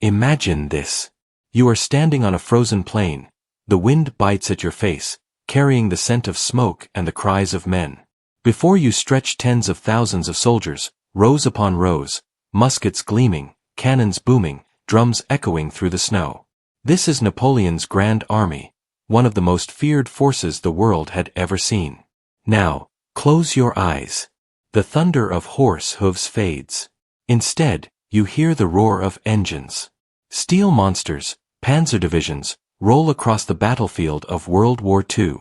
Imagine this. You are standing on a frozen plain. The wind bites at your face, carrying the scent of smoke and the cries of men. Before you stretch tens of thousands of soldiers, rows upon rows, muskets gleaming, cannons booming, drums echoing through the snow. This is Napoleon's Grand Army, one of the most feared forces the world had ever seen. Now, close your eyes. The thunder of horse hooves fades. Instead, you hear the roar of engines. Steel monsters, panzer divisions, roll across the battlefield of World War II.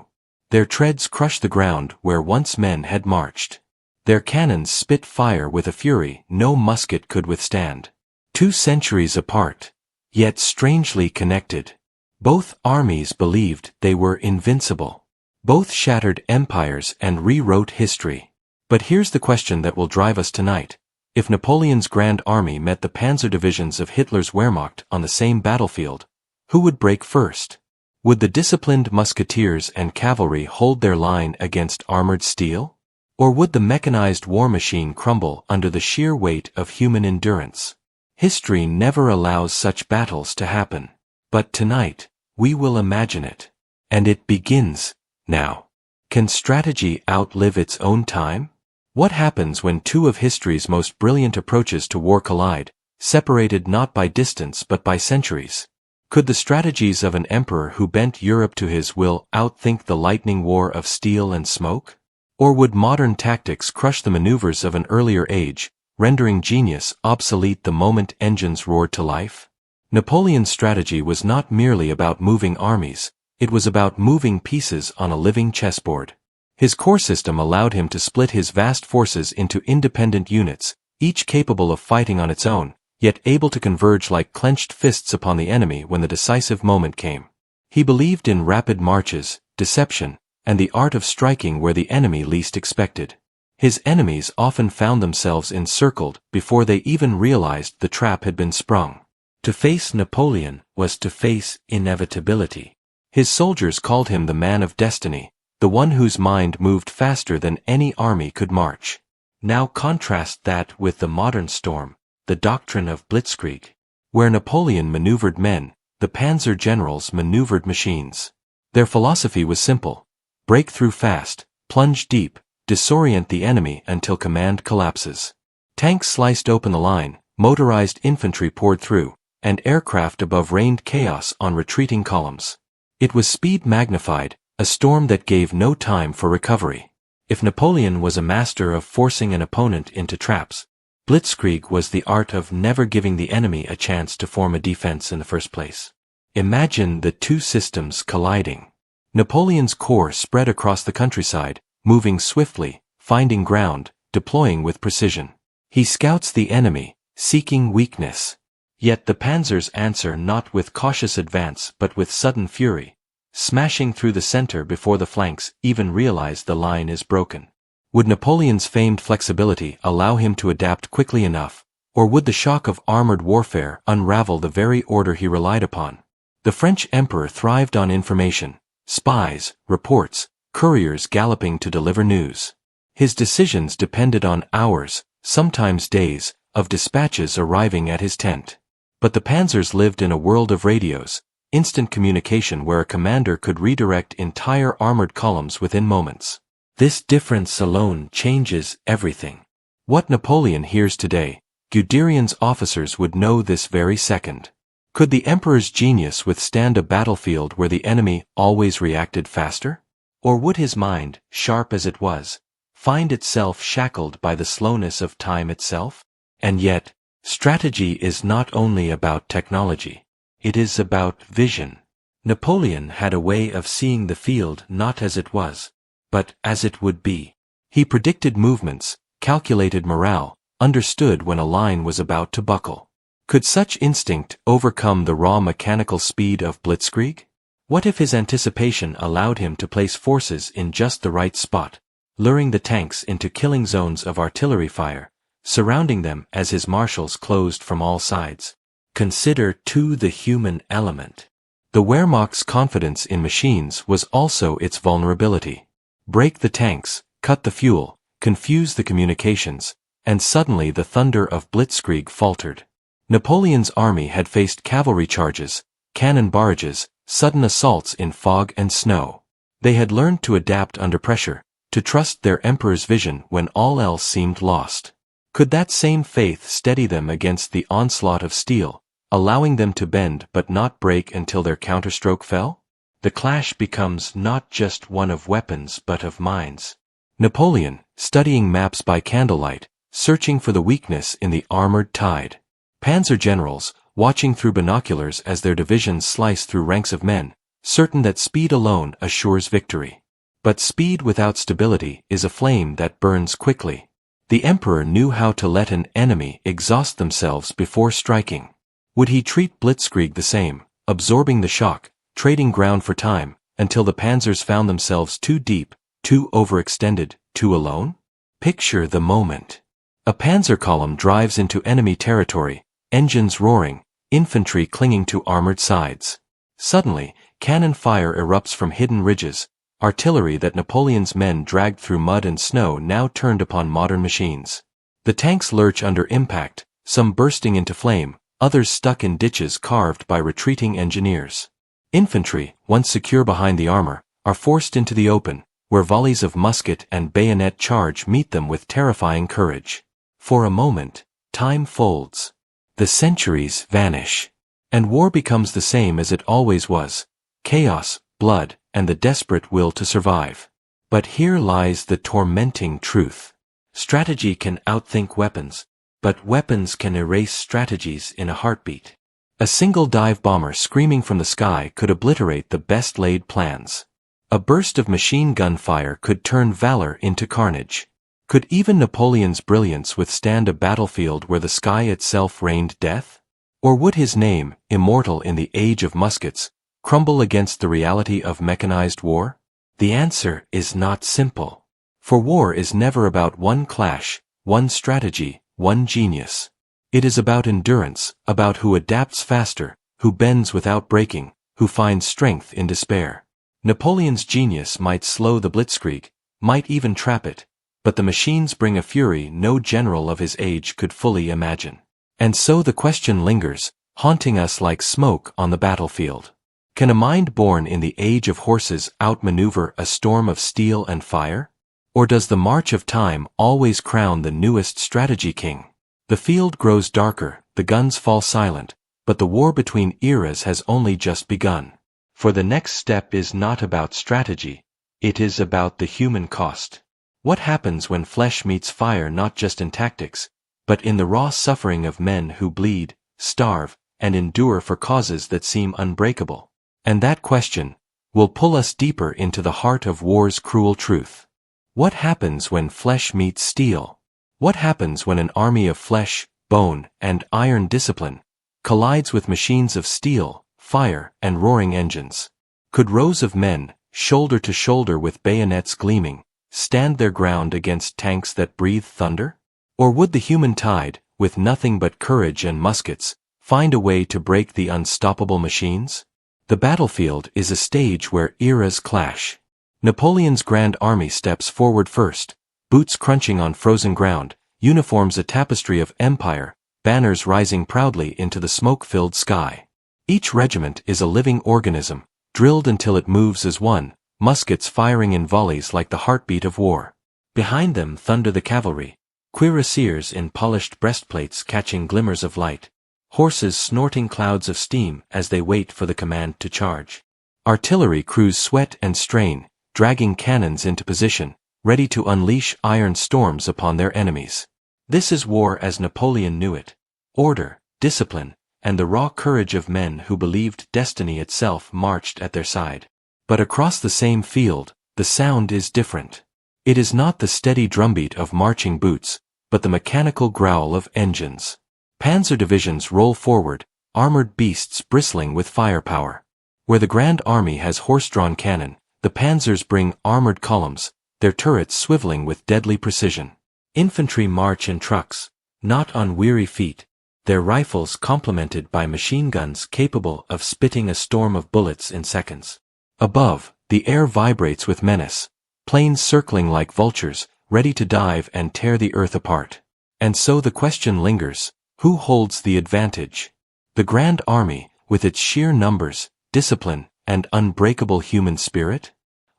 Their treads crush the ground where once men had marched. Their cannons spit fire with a fury no musket could withstand. 2 centuries apart, yet strangely connected. Both armies believed they were invincible. Both shattered empires and rewrote history. But here's the question that will drive us tonight. If Napoleon's Grand Army met the panzer divisions of Hitler's Wehrmacht on the same battlefield, who would break first? Would the disciplined musketeers and cavalry hold their line against armored steel? Or would the mechanized war machine crumble under the sheer weight of human endurance? History never allows such battles to happen. But tonight, we will imagine it. And it begins now. Can strategy outlive its own time? What happens when 2 of history's most brilliant approaches to war collide, separated not by distance but by centuries? Could the strategies of an emperor who bent Europe to his will outthink the lightning war of steel and smoke? Or would modern tactics crush the maneuvers of an earlier age, rendering genius obsolete the moment engines roared to life? Napoleon's strategy was not merely about moving armies, it was about moving pieces on a living chessboard. His core system allowed him to split his vast forces into independent units, each capable of fighting on its own, yet able to converge like clenched fists upon the enemy when the decisive moment came. He believed in rapid marches, deception, and the art of striking where the enemy least expected. His enemies often found themselves encircled before they even realized the trap had been sprung. To face Napoleon was to face inevitability. His soldiers called him the man of destiny, the one whose mind moved faster than any army could march. Now contrast that with the modern storm, the doctrine of Blitzkrieg. Where Napoleon maneuvered men, the Panzer generals maneuvered machines. Their philosophy was simple: break through fast, plunge deep, disorient the enemy until command collapses. Tanks sliced open the line, motorized infantry poured through, and aircraft above rained chaos on retreating columns. It was speed magnified, a storm that gave no time for recovery. If Napoleon was a master of forcing an opponent into traps, Blitzkrieg was the art of never giving the enemy a chance to form a defense in the first place. Imagine the 2 systems colliding. Napoleon's corps spread across the countryside, moving swiftly, finding ground, deploying with precision. He scouts the enemy, seeking weakness. Yet the Panzers answer not with cautious advance but with sudden fury, smashing through the center before the flanks even realize the line is broken. Would Napoleon's famed flexibility allow him to adapt quickly enough, or would the shock of armored warfare unravel the very order he relied upon? The French emperor thrived on information, spies, reports, couriers galloping to deliver news. His decisions depended on hours, sometimes days, of dispatches arriving at his tent. But the Panzers lived in a world of radios, instant communication where a commander could redirect entire armored columns within moments. This difference alone changes everything. What Napoleon hears today, Guderian's officers would know this very second. Could the emperor's genius withstand a battlefield where the enemy always reacted faster? Or would his mind, sharp as it was, find itself shackled by the slowness of time itself? And yet, strategy is not only about technology. It is about vision. Napoleon had a way of seeing the field not as it was, but as it would be. He predicted movements, calculated morale, understood when a line was about to buckle. Could such instinct overcome the raw mechanical speed of Blitzkrieg? What if his anticipation allowed him to place forces in just the right spot, luring the tanks into killing zones of artillery fire, surrounding them as his marshals closed from all sides? Consider, too, the human element. The Wehrmacht's confidence in machines was also its vulnerability. Break the tanks, cut the fuel, confuse the communications, and suddenly the thunder of Blitzkrieg faltered. Napoleon's army had faced cavalry charges, cannon barrages, sudden assaults in fog and snow. They had learned to adapt under pressure, to trust their emperor's vision when all else seemed lost. Could that same faith steady them against the onslaught of steel, allowing them to bend but not break until their counterstroke fell? The clash becomes not just one of weapons but of minds. Napoleon, studying maps by candlelight, searching for the weakness in the armored tide. Panzer generals, watching through binoculars as their divisions slice through ranks of men, certain that speed alone assures victory. But speed without stability is a flame that burns quickly. The emperor knew how to let an enemy exhaust themselves before striking. Would he treat Blitzkrieg the same, absorbing the shock, trading ground for time, until the panzers found themselves too deep, too overextended, too alone? Picture the moment. A panzer column drives into enemy territory, engines roaring, infantry clinging to armored sides. Suddenly, cannon fire erupts from hidden ridges. Artillery that Napoleon's men dragged through mud and snow now turned upon modern machines. The tanks lurch under impact, some bursting into flame, others stuck in ditches carved by retreating engineers. Infantry, once secure behind the armor, are forced into the open, where volleys of musket and bayonet charge meet them with terrifying courage. For a moment, time folds. The centuries vanish. And war becomes the same as it always was: chaos, blood, and the desperate will to survive. But here lies the tormenting truth. Strategy can outthink weapons, but weapons can erase strategies in a heartbeat. A single dive bomber screaming from the sky could obliterate the best-laid plans. A burst of machine gun fire could turn valor into carnage. Could even Napoleon's brilliance withstand a battlefield where the sky itself rained death? Or would his name, immortal in the age of muskets, crumble against the reality of mechanized war? The answer is not simple. For war is never about one clash, one strategy, one genius. It is about endurance, about who adapts faster, who bends without breaking, who finds strength in despair. Napoleon's genius might slow the Blitzkrieg, might even trap it, but the machines bring a fury no general of his age could fully imagine. And so the question lingers, haunting us like smoke on the battlefield. Can a mind born in the age of horses outmaneuver a storm of steel and fire? Or does the march of time always crown the newest strategy king? The field grows darker, the guns fall silent, but the war between eras has only just begun. For the next step is not about strategy, it is about the human cost. What happens when flesh meets fire, not just in tactics, but in the raw suffering of men who bleed, starve, and endure for causes that seem unbreakable? And that question will pull us deeper into the heart of war's cruel truth. What happens when flesh meets steel? What happens when an army of flesh, bone, and iron discipline collides with machines of steel, fire, and roaring engines? Could rows of men, shoulder to shoulder with bayonets gleaming, stand their ground against tanks that breathe thunder? Or would the human tide, with nothing but courage and muskets, find a way to break the unstoppable machines? The battlefield is a stage where eras clash. Napoleon's Grand Army steps forward first, boots crunching on frozen ground, uniforms a tapestry of empire, banners rising proudly into the smoke-filled sky. Each regiment is a living organism, drilled until it moves as one, muskets firing in volleys like the heartbeat of war. Behind them thunder the cavalry, cuirassiers in polished breastplates catching glimmers of light, horses snorting clouds of steam as they wait for the command to charge. Artillery crews sweat and strain, dragging cannons into position, ready to unleash iron storms upon their enemies. This is war as Napoleon knew it. Order, discipline, and the raw courage of men who believed destiny itself marched at their side. But across the same field, the sound is different. It is not the steady drumbeat of marching boots, but the mechanical growl of engines. Panzer divisions roll forward, armored beasts bristling with firepower. Where the Grand Army has horse-drawn cannon, the Panzers bring armored columns, their turrets swiveling with deadly precision. Infantry march in trucks, not on weary feet, their rifles complemented by machine guns capable of spitting a storm of bullets in seconds. Above, the air vibrates with menace, planes circling like vultures, ready to dive and tear the earth apart. And so the question lingers, Who holds the advantage? The Grand Army, with its sheer numbers, discipline, and unbreakable human spirit?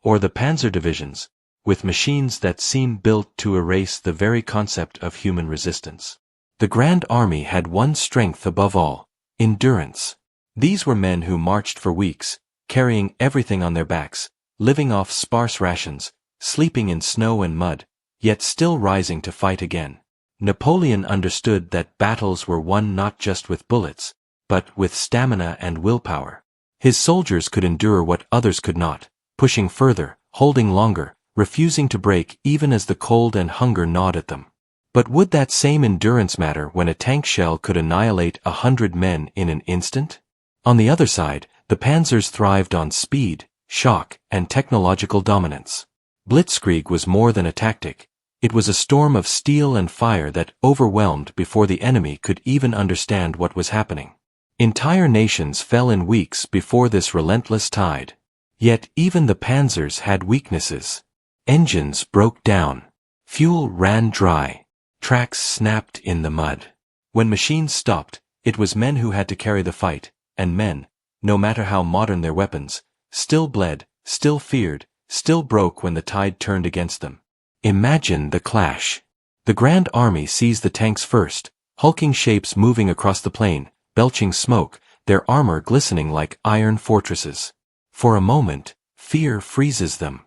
Or the Panzer divisions, with machines that seem built to erase the very concept of human resistance? The Grand Army had one strength above all: endurance. These were men who marched for weeks, carrying everything on their backs, living off sparse rations, sleeping in snow and mud, yet still rising to fight again. Napoleon understood that battles were won not just with bullets, but with stamina and willpower. His soldiers could endure what others could not, pushing further, holding longer, refusing to break even as the cold and hunger gnawed at them. But would that same endurance matter when a tank shell could annihilate 100 men in an instant? On the other side, the Panzers thrived on speed, shock, and technological dominance. Blitzkrieg was more than a tactic. It was a storm of steel and fire that overwhelmed before the enemy could even understand what was happening. Entire nations fell in weeks before this relentless tide. Yet even the Panzers had weaknesses. Engines broke down. Fuel ran dry. Tracks snapped in the mud. When machines stopped, it was men who had to carry the fight, and men, no matter how modern their weapons, still bled, still feared, still broke when the tide turned against them. Imagine the clash. The Grand Army sees the tanks first, hulking shapes moving across the plain, belching smoke, their armor glistening like iron fortresses. For a moment, fear freezes them.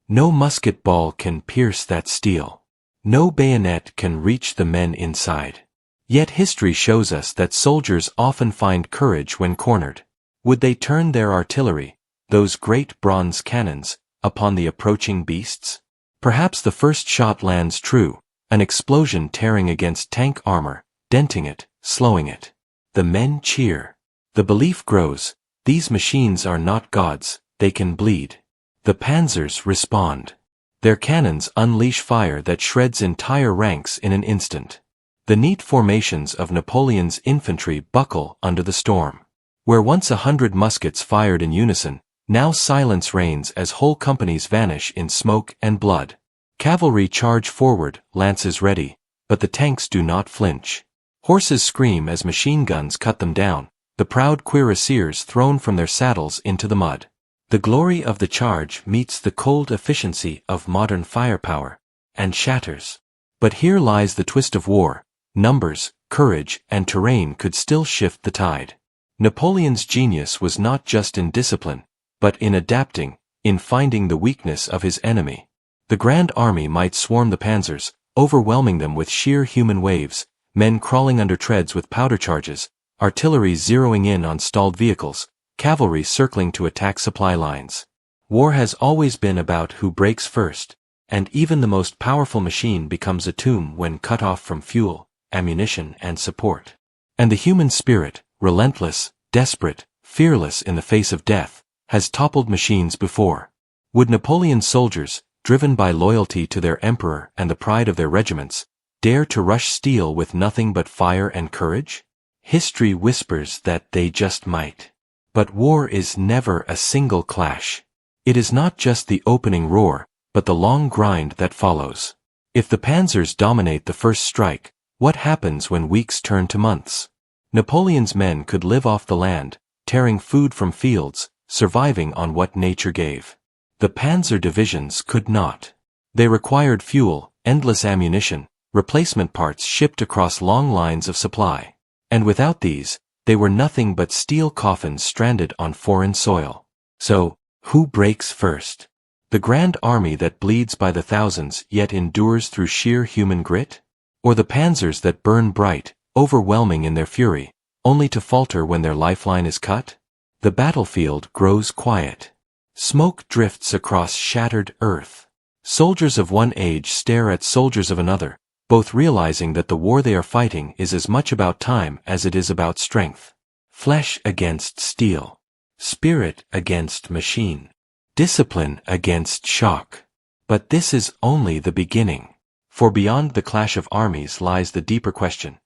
No musket ball can pierce that steel. No bayonet can reach the men inside. Yet history shows us that soldiers often find courage when cornered. Would they turn their artillery, those great bronze cannons, upon the approaching beasts? Perhaps the first shot lands true, an explosion tearing against tank armor, denting it, slowing it. The men cheer. The belief grows: these machines are not gods, they can bleed. The Panzers respond. Their cannons unleash fire that shreds entire ranks in an instant. The neat formations of Napoleon's infantry buckle under the storm. Where once 100 muskets fired in unison, now silence reigns as whole companies vanish in smoke and blood. Cavalry charge forward, lances ready, but the tanks do not flinch. Horses scream as machine guns cut them down, the proud cuirassiers thrown from their saddles into the mud. The glory of the charge meets the cold efficiency of modern firepower, and shatters. But here lies the twist of war: numbers, courage, and terrain could still shift the tide. Napoleon's genius was not just in discipline, but in adapting, in finding the weakness of his enemy. The Grand Army might swarm the Panzers, overwhelming them with sheer human waves, men crawling under treads with powder charges, artillery zeroing in on stalled vehicles, cavalry circling to attack supply lines. War has always been about who breaks first, and even the most powerful machine becomes a tomb when cut off from fuel, ammunition, and support. And the human spirit, relentless, desperate, fearless in the face of death, has toppled machines before. Would Napoleon's soldiers, driven by loyalty to their emperor and the pride of their regiments, dare to rush steel with nothing but fire and courage? History whispers that they just might. But war is never a single clash. It is not just the opening roar, but the long grind that follows. If the Panzers dominate the first strike, what happens when weeks turn to months? Napoleon's men could live off the land, tearing food from fields, surviving on what nature gave. The Panzer divisions could not. They required fuel, endless ammunition, replacement parts shipped across long lines of supply. And without these, they were nothing but steel coffins stranded on foreign soil. So, who breaks first? The Grand Army that bleeds by the thousands yet endures through sheer human grit? Or the Panzers that burn bright, overwhelming in their fury, only to falter when their lifeline is cut? The battlefield grows quiet. Smoke drifts across shattered earth. Soldiers of one age stare at soldiers of another, both realizing that the war they are fighting is as much about time as it is about strength. Flesh against steel. Spirit against machine. Discipline against shock. But this is only the beginning. For beyond the clash of armies lies the deeper question.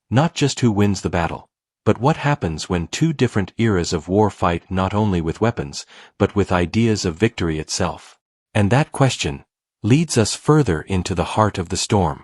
Not just who wins the battle, but what happens when two different eras of war fight not only with weapons, but with ideas of victory itself. And that question leads us further into the heart of the storm.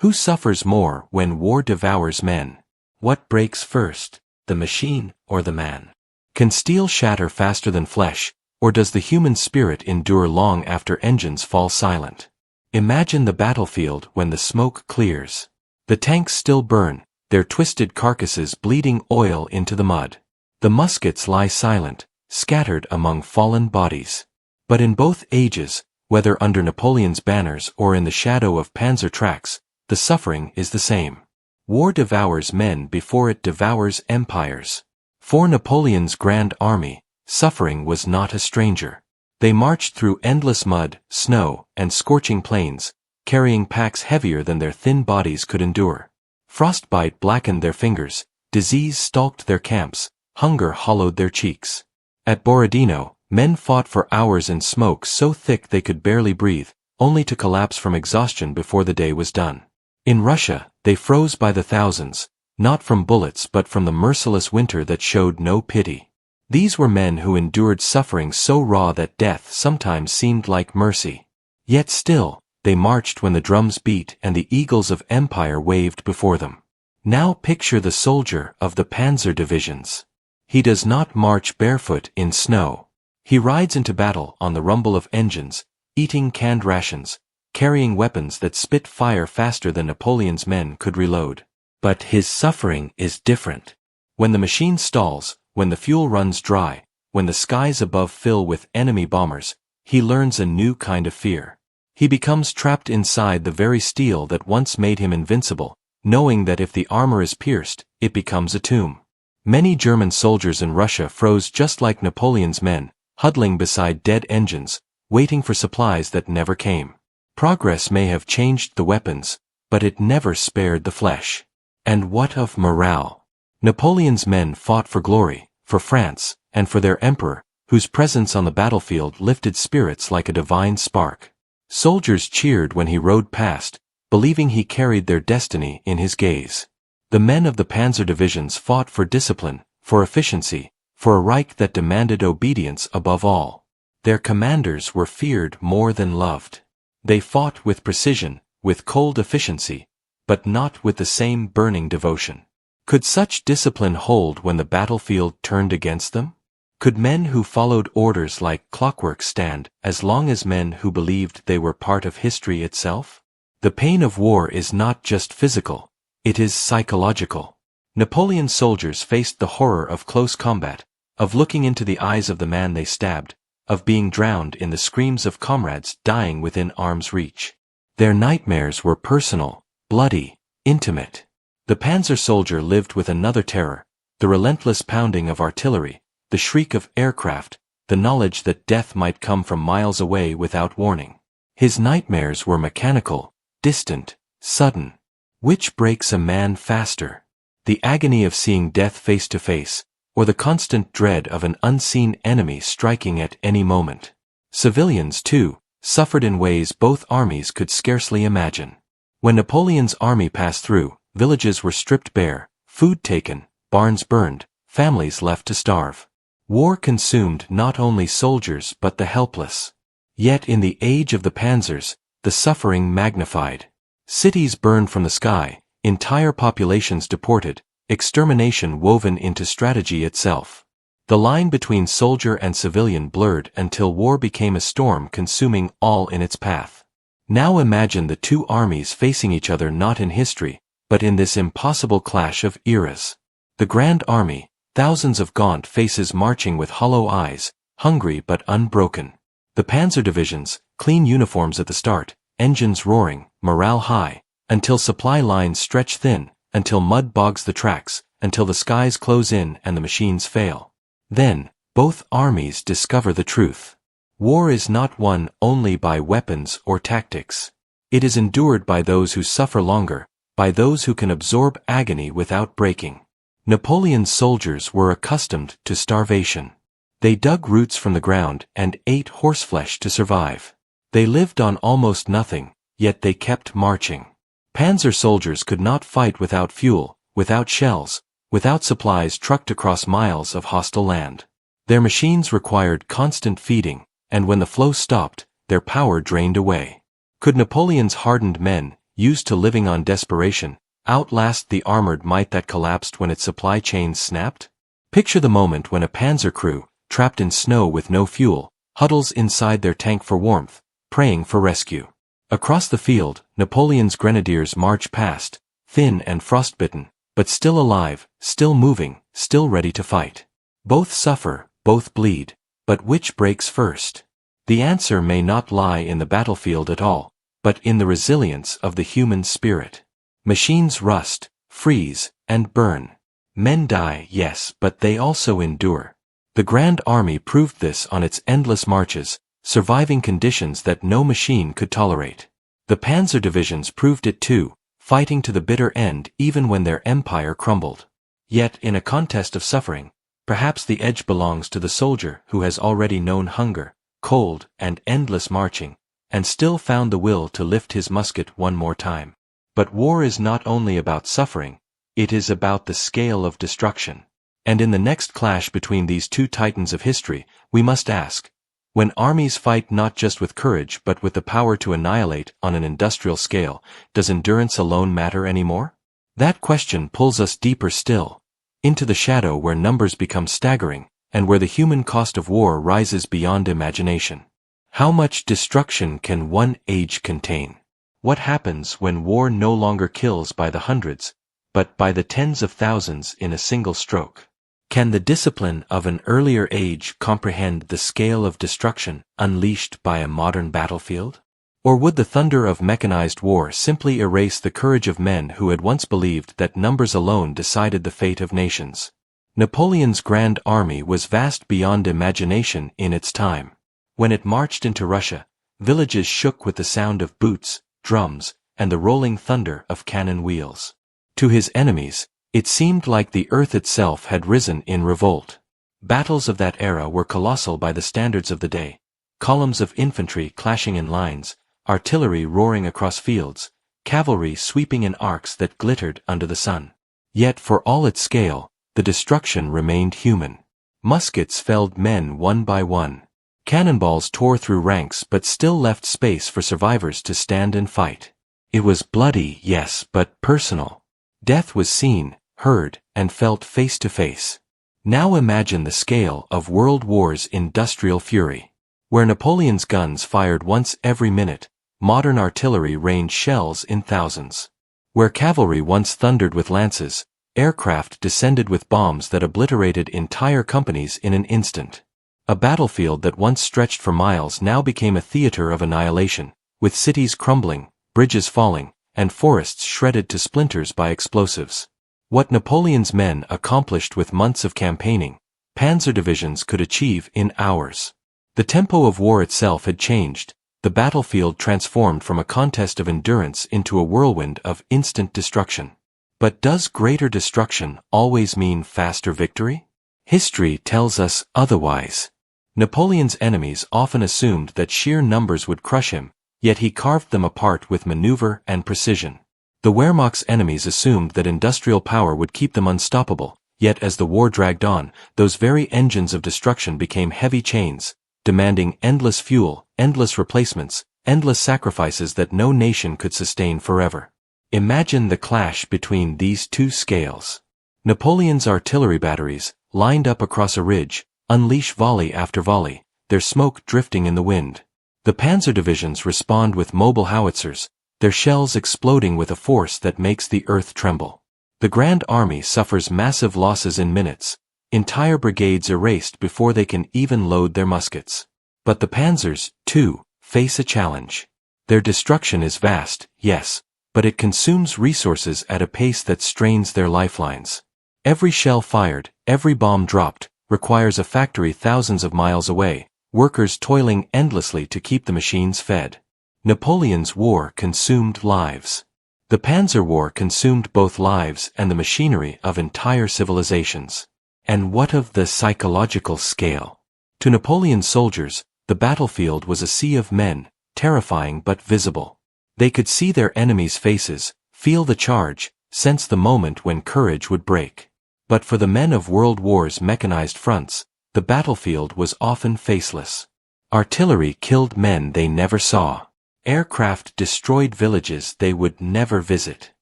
Who suffers more when war devours men? What breaks first, the machine or the man? Can steel shatter faster than flesh, or does the human spirit endure long after engines fall silent? Imagine the battlefield when the smoke clears. The tanks still burn, their twisted carcasses bleeding oil into the mud. The muskets lie silent, scattered among fallen bodies. But in both ages, whether under Napoleon's banners or in the shadow of Panzer tracks, the suffering is the same. War devours men before it devours empires. For Napoleon's Grand Army, suffering was not a stranger. They marched through endless mud, snow, and scorching plains, carrying packs heavier than their thin bodies could endure. Frostbite blackened their fingers, disease stalked their camps, hunger hollowed their cheeks. At Borodino, men fought for hours in smoke so thick they could barely breathe, only to collapse from exhaustion before the day was done. In Russia, they froze by the thousands, not from bullets but from the merciless winter that showed no pity. These were men who endured suffering so raw that death sometimes seemed like mercy. Yet still, they marched when the drums beat and the eagles of empire waved before them. Now picture the soldier of the Panzer divisions. He does not march barefoot in snow. He rides into battle on the rumble of engines, eating canned rations, carrying weapons that spit fire faster than Napoleon's men could reload. But his suffering is different. When the machine stalls, when the fuel runs dry, when the skies above fill with enemy bombers, he learns a new kind of fear. He becomes trapped inside the very steel that once made him invincible, knowing that if the armor is pierced, it becomes a tomb. Many German soldiers in Russia froze just like Napoleon's men, huddling beside dead engines, waiting for supplies that never came. Progress may have changed the weapons, but it never spared the flesh. And what of morale? Napoleon's men fought for glory, for France, and for their emperor, whose presence on the battlefield lifted spirits like a divine spark. Soldiers cheered when he rode past, believing he carried their destiny in his gaze. The men of the Panzer divisions fought for discipline, for efficiency, for a Reich that demanded obedience above all. Their commanders were feared more than loved. They fought with precision, with cold efficiency, but not with the same burning devotion. Could such discipline hold when the battlefield turned against them? Could men who followed orders like clockwork stand as long as men who believed they were part of history itself? The pain of war is not just physical, it is psychological. Napoleon's soldiers faced the horror of close combat, of looking into the eyes of the man they stabbed, of being drowned in the screams of comrades dying within arm's reach. Their nightmares were personal, bloody, intimate. The Panzer soldier lived with another terror, the relentless pounding of artillery, the shriek of aircraft, the knowledge that death might come from miles away without warning. His nightmares were mechanical, distant, sudden. Which breaks a man faster? The agony of seeing death face to face, or the constant dread of an unseen enemy striking at any moment? Civilians, too, suffered in ways both armies could scarcely imagine. When Napoleon's army passed through, villages were stripped bare, food taken, barns burned, families left to starve. War consumed not only soldiers but the helpless. Yet in the age of the Panzers, the suffering magnified. Cities burned from the sky, entire populations deported, extermination woven into strategy itself. The line between soldier and civilian blurred until war became a storm consuming all in its path. Now imagine the two armies facing each other not in history, but in this impossible clash of eras. The Grand Army, thousands of gaunt faces marching with hollow eyes, hungry but unbroken. The Panzer divisions, clean uniforms at the start, engines roaring, morale high, until supply lines stretch thin, until mud bogs the tracks, until the skies close in and the machines fail. Then, both armies discover the truth. War is not won only by weapons or tactics. It is endured by those who suffer longer, by those who can absorb agony without breaking. Napoleon's soldiers were accustomed to starvation. They dug roots from the ground and ate horseflesh to survive. They lived on almost nothing, yet they kept marching. Panzer soldiers could not fight without fuel, without shells, without supplies trucked across miles of hostile land. Their machines required constant feeding, and when the flow stopped, their power drained away. Could Napoleon's hardened men, used to living on desperation, outlast the armored might that collapsed when its supply chains snapped? Picture the moment when a Panzer crew, trapped in snow with no fuel, huddles inside their tank for warmth, praying for rescue. Across the field, Napoleon's grenadiers march past, thin and frostbitten, but still alive, still moving, still ready to fight. Both suffer, both bleed, but which breaks first? The answer may not lie in the battlefield at all, but in the resilience of the human spirit. Machines rust, freeze, and burn. Men die, yes, but they also endure. The Grand Army proved this on its endless marches, surviving conditions that no machine could tolerate. The Panzer divisions proved it too, fighting to the bitter end even when their empire crumbled. Yet, in a contest of suffering, perhaps the edge belongs to the soldier who has already known hunger, cold, and endless marching, and still found the will to lift his musket one more time. But war is not only about suffering, it is about the scale of destruction. And in the next clash between these two titans of history, we must ask, when armies fight not just with courage but with the power to annihilate on an industrial scale, does endurance alone matter anymore? That question pulls us deeper still, into the shadow where numbers become staggering, and where the human cost of war rises beyond imagination. How much destruction can one age contain? What happens when war no longer kills by the hundreds, but by the tens of thousands in a single stroke? Can the discipline of an earlier age comprehend the scale of destruction unleashed by a modern battlefield? Or would the thunder of mechanized war simply erase the courage of men who had once believed that numbers alone decided the fate of nations? Napoleon's Grand Army was vast beyond imagination in its time. When it marched into Russia, villages shook with the sound of boots, drums, and the rolling thunder of cannon wheels. To his enemies, it seemed like the earth itself had risen in revolt. Battles of that era were colossal by the standards of the day, columns of infantry clashing in lines, artillery roaring across fields, cavalry sweeping in arcs that glittered under the sun. Yet for all its scale, the destruction remained human. Muskets felled men one by one. Cannonballs tore through ranks but still left space for survivors to stand and fight. It was bloody, yes, but personal. Death was seen, heard, and felt face to face. Now imagine the scale of World War's industrial fury. Where Napoleon's guns fired once every minute, modern artillery rained shells in thousands. Where cavalry once thundered with lances, aircraft descended with bombs that obliterated entire companies in an instant. A battlefield that once stretched for miles now became a theater of annihilation, with cities crumbling, bridges falling, and forests shredded to splinters by explosives. What Napoleon's men accomplished with months of campaigning, Panzer divisions could achieve in hours. The tempo of war itself had changed, the battlefield transformed from a contest of endurance into a whirlwind of instant destruction. But does greater destruction always mean faster victory? History tells us otherwise. Napoleon's enemies often assumed that sheer numbers would crush him, yet he carved them apart with maneuver and precision. The Wehrmacht's enemies assumed that industrial power would keep them unstoppable, yet as the war dragged on, those very engines of destruction became heavy chains, demanding endless fuel, endless replacements, endless sacrifices that no nation could sustain forever. Imagine the clash between these two scales. Napoleon's artillery batteries, lined up across a ridge, unleash volley after volley, their smoke drifting in the wind. The Panzer divisions respond with mobile howitzers, their shells exploding with a force that makes the earth tremble. The Grand Army suffers massive losses in minutes, entire brigades erased before they can even load their muskets. But the Panzers, too, face a challenge. Their destruction is vast, yes, but it consumes resources at a pace that strains their lifelines. Every shell fired, every bomb dropped, requires a factory thousands of miles away, workers toiling endlessly to keep the machines fed. Napoleon's war consumed lives. The Panzer War consumed both lives and the machinery of entire civilizations. And what of the psychological scale? To Napoleon's soldiers, the battlefield was a sea of men, terrifying but visible. They could see their enemies' faces, feel the charge, sense the moment when courage would break. But for the men of World War's mechanized fronts, the battlefield was often faceless. Artillery killed men they never saw. Aircraft destroyed villages they would never visit.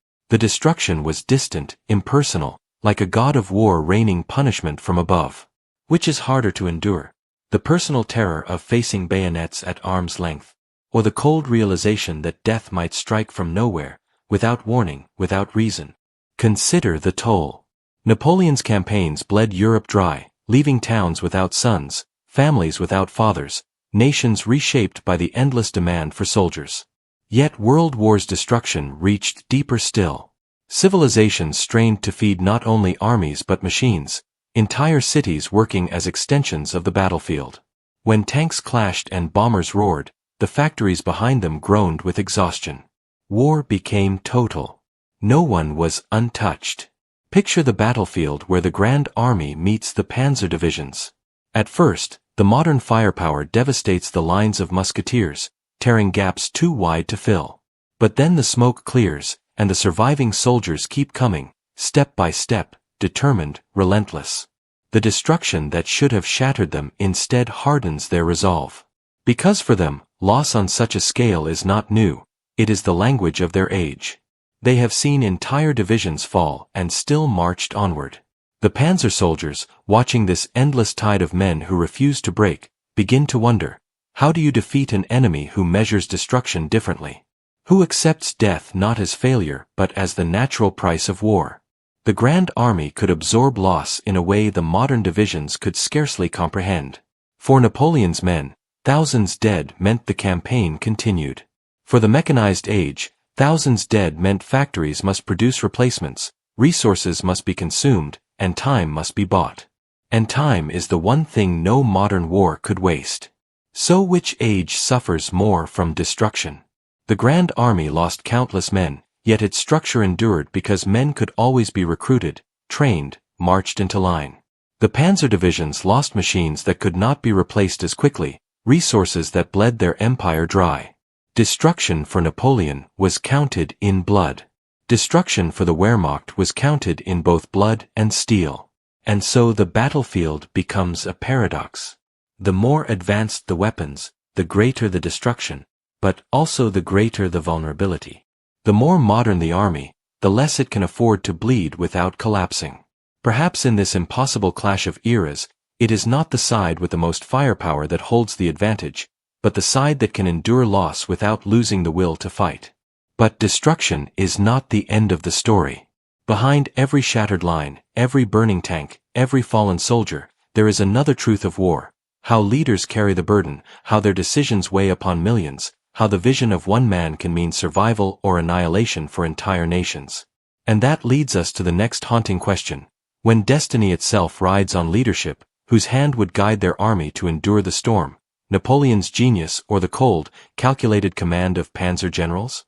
The destruction was distant, impersonal, like a god of war raining punishment from above. Which is harder to endure? The personal terror of facing bayonets at arm's length, or the cold realization that death might strike from nowhere, without warning, without reason? Consider the toll. Napoleon's campaigns bled Europe dry, leaving towns without sons, families without fathers, nations reshaped by the endless demand for soldiers. Yet World War's destruction reached deeper still. Civilizations strained to feed not only armies but machines, entire cities working as extensions of the battlefield. When tanks clashed and bombers roared, the factories behind them groaned with exhaustion. War became total. No one was untouched. Picture the battlefield where the Grand Army meets the Panzer divisions. At first, the modern firepower devastates the lines of musketeers, tearing gaps too wide to fill. But then the smoke clears, and the surviving soldiers keep coming, step by step, determined, relentless. The destruction that should have shattered them instead hardens their resolve. Because for them, loss on such a scale is not new, it is the language of their age. They have seen entire divisions fall and still marched onward. The Panzer soldiers, watching this endless tide of men who refuse to break, begin to wonder, how do you defeat an enemy who measures destruction differently? Who accepts death not as failure but as the natural price of war? The Grand Army could absorb loss in a way the modern divisions could scarcely comprehend. For Napoleon's men, thousands dead meant the campaign continued. For the mechanized age, thousands dead meant factories must produce replacements, resources must be consumed, and time must be bought. And time is the one thing no modern war could waste. So which age suffers more from destruction? The Grand Army lost countless men, yet its structure endured because men could always be recruited, trained, marched into line. The Panzer divisions lost machines that could not be replaced as quickly, resources that bled their empire dry. Destruction for Napoleon was counted in blood. Destruction for the Wehrmacht was counted in both blood and steel. And so the battlefield becomes a paradox. The more advanced the weapons, the greater the destruction, but also the greater the vulnerability. The more modern the army, the less it can afford to bleed without collapsing. Perhaps in this impossible clash of eras, it is not the side with the most firepower that holds the advantage, but the side that can endure loss without losing the will to fight. But destruction is not the end of the story. Behind every shattered line, every burning tank, every fallen soldier, there is another truth of war, how leaders carry the burden, how their decisions weigh upon millions, how the vision of one man can mean survival or annihilation for entire nations. And that leads us to the next haunting question. When destiny itself rides on leadership, whose hand would guide their army to endure the storm? Napoleon's genius or the cold, calculated command of panzer generals?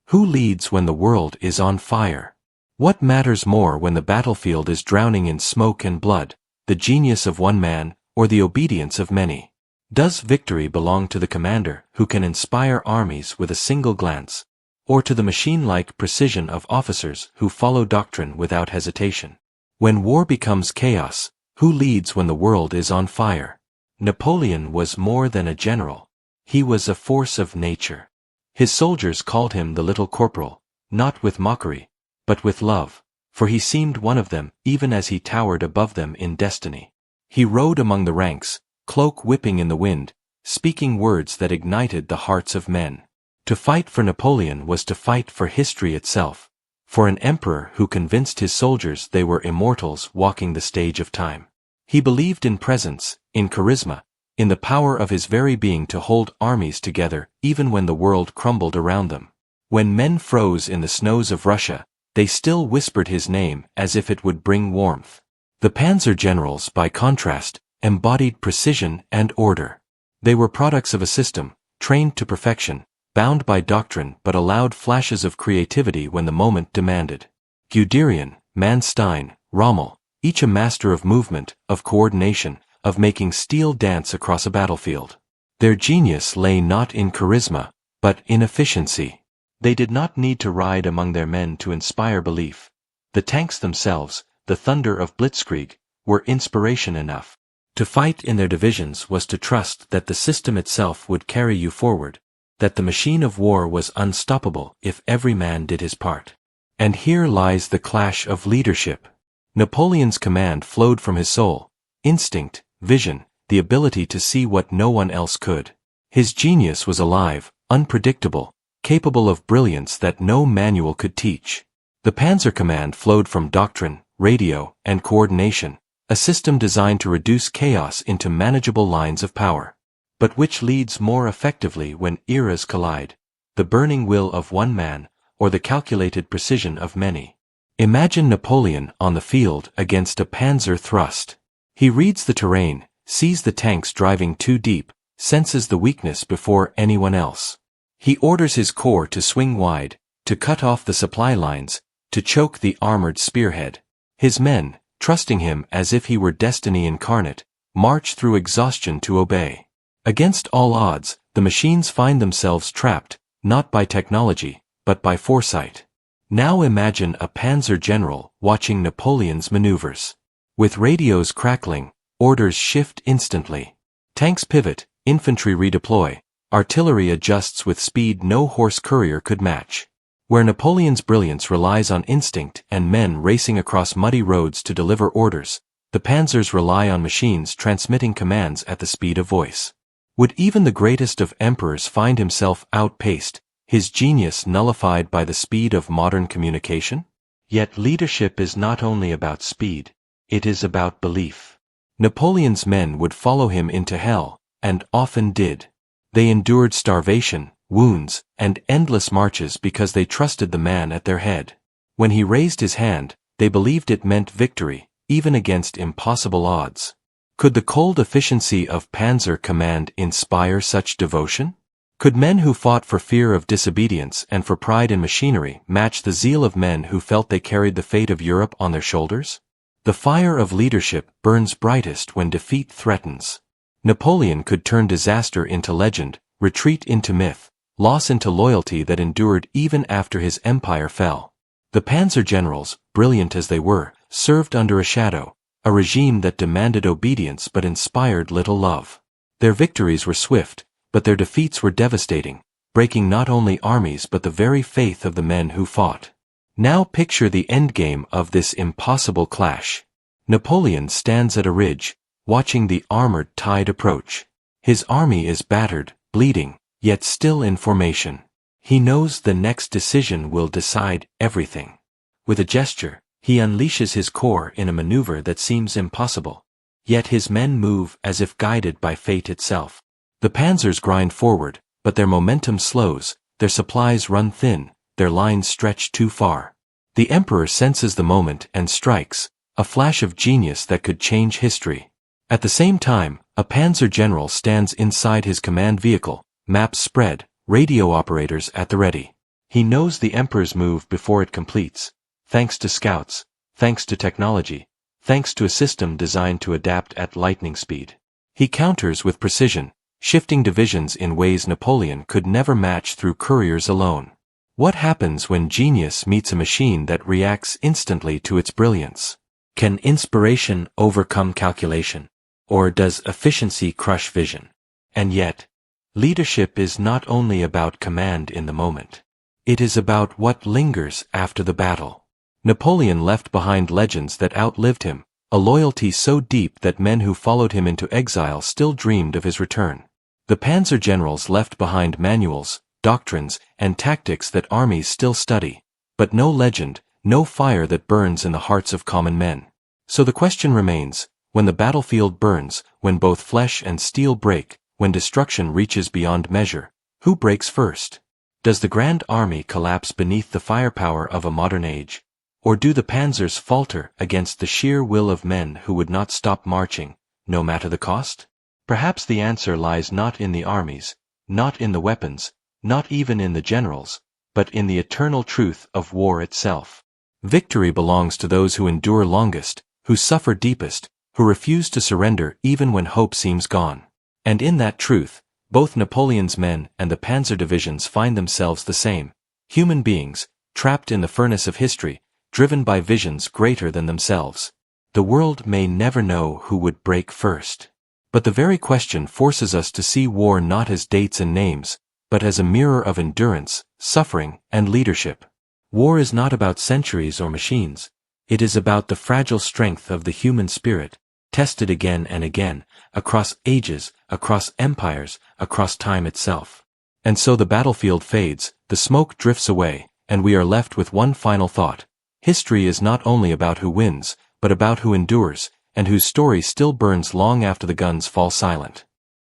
Who leads when the world is on fire? What matters more when the battlefield is drowning in smoke and blood, the genius of one man or the obedience of many? Does victory belong to the commander who can inspire armies with a single glance, or to the machine-like precision of officers who follow doctrine without hesitation? When war becomes chaos, who leads when the world is on fire? Napoleon was more than a general. He was a force of nature. His soldiers called him the Little Corporal, not with mockery, but with love, for he seemed one of them even as he towered above them in destiny. He rode among the ranks, cloak whipping in the wind, speaking words that ignited the hearts of men. To fight for Napoleon was to fight for history itself, for an emperor who convinced his soldiers they were immortals walking the stage of time. He believed in presence, in charisma, in the power of his very being to hold armies together even when the world crumbled around them. When men froze in the snows of Russia, they still whispered his name as if it would bring warmth. The Panzer generals, by contrast, embodied precision and order. They were products of a system, trained to perfection, bound by doctrine but allowed flashes of creativity when the moment demanded. Guderian, Manstein, Rommel, each a master of movement, of coordination, of making steel dance across a battlefield. Their genius lay not in charisma, but in efficiency. They did not need to ride among their men to inspire belief. The tanks themselves, the thunder of Blitzkrieg, were inspiration enough. To fight in their divisions was to trust that the system itself would carry you forward, that the machine of war was unstoppable if every man did his part. And here lies the clash of leadership. Napoleon's command flowed from his soul, instinct, vision, the ability to see what no one else could. His genius was alive, unpredictable, capable of brilliance that no manual could teach. The Panzer command flowed from doctrine, radio, and coordination, a system designed to reduce chaos into manageable lines of power. But which leads more effectively when eras collide? The burning will of one man, or the calculated precision of many? Imagine Napoleon on the field against a panzer thrust. He reads the terrain, sees the tanks driving too deep, senses the weakness before anyone else. He orders his corps to swing wide, to cut off the supply lines, to choke the armored spearhead. His men, trusting him as if he were destiny incarnate, march through exhaustion to obey. Against all odds, the machines find themselves trapped, not by technology, but by foresight. Now imagine a panzer general watching Napoleon's maneuvers. With radios crackling, orders shift instantly. Tanks pivot, infantry redeploy, artillery adjusts with speed no horse courier could match. Where Napoleon's brilliance relies on instinct and men racing across muddy roads to deliver orders, the panzers rely on machines transmitting commands at the speed of voice. Would even the greatest of emperors find himself outpaced, his genius nullified by the speed of modern communication? Yet leadership is not only about speed, it is about belief. Napoleon's men would follow him into hell, and often did. They endured starvation, wounds, and endless marches because they trusted the man at their head. When he raised his hand, they believed it meant victory, even against impossible odds. Could the cold efficiency of Panzer command inspire such devotion? Could men who fought for fear of disobedience and for pride in machinery match the zeal of men who felt they carried the fate of Europe on their shoulders? The fire of leadership burns brightest when defeat threatens. Napoleon could turn disaster into legend, retreat into myth, loss into loyalty that endured even after his empire fell. The Panzer generals, brilliant as they were, served under a shadow, a regime that demanded obedience but inspired little love. Their victories were swift, but their defeats were devastating, breaking not only armies but the very faith of the men who fought. Now picture the endgame of this impossible clash. Napoleon stands at a ridge, watching the armored tide approach. His army is battered, bleeding, yet still in formation. He knows the next decision will decide everything. With a gesture, he unleashes his corps in a maneuver that seems impossible. Yet his men move as if guided by fate itself. The panzers grind forward, but their momentum slows, their supplies run thin, their lines stretch too far. The emperor senses the moment and strikes, a flash of genius that could change history. At the same time, a panzer general stands inside his command vehicle, maps spread, radio operators at the ready. He knows the emperor's move before it completes, thanks to scouts, thanks to technology, thanks to a system designed to adapt at lightning speed. He counters with precision, shifting divisions in ways Napoleon could never match through couriers alone. What happens when genius meets a machine that reacts instantly to its brilliance? Can inspiration overcome calculation? Or does efficiency crush vision? And yet, leadership is not only about command in the moment. It is about what lingers after the battle. Napoleon left behind legends that outlived him, a loyalty so deep that men who followed him into exile still dreamed of his return. The panzer generals left behind manuals, doctrines, and tactics that armies still study, but no legend, no fire that burns in the hearts of common men. So the question remains, when the battlefield burns, when both flesh and steel break, when destruction reaches beyond measure, who breaks first? Does the Grand Armée collapse beneath the firepower of a modern age? Or do the panzers falter against the sheer will of men who would not stop marching, no matter the cost? Perhaps the answer lies not in the armies, not in the weapons, not even in the generals, but in the eternal truth of war itself. Victory belongs to those who endure longest, who suffer deepest, who refuse to surrender even when hope seems gone. And in that truth, both Napoleon's men and the panzer divisions find themselves the same, human beings, trapped in the furnace of history, driven by visions greater than themselves. The world may never know who would break first. But the very question forces us to see war not as dates and names, but as a mirror of endurance, suffering, and leadership. War is not about centuries or machines. It is about the fragile strength of the human spirit, tested again and again, across ages, across empires, across time itself. And so the battlefield fades, the smoke drifts away, and we are left with one final thought. History is not only about who wins, but about who endures, and whose story still burns long after the guns fall silent.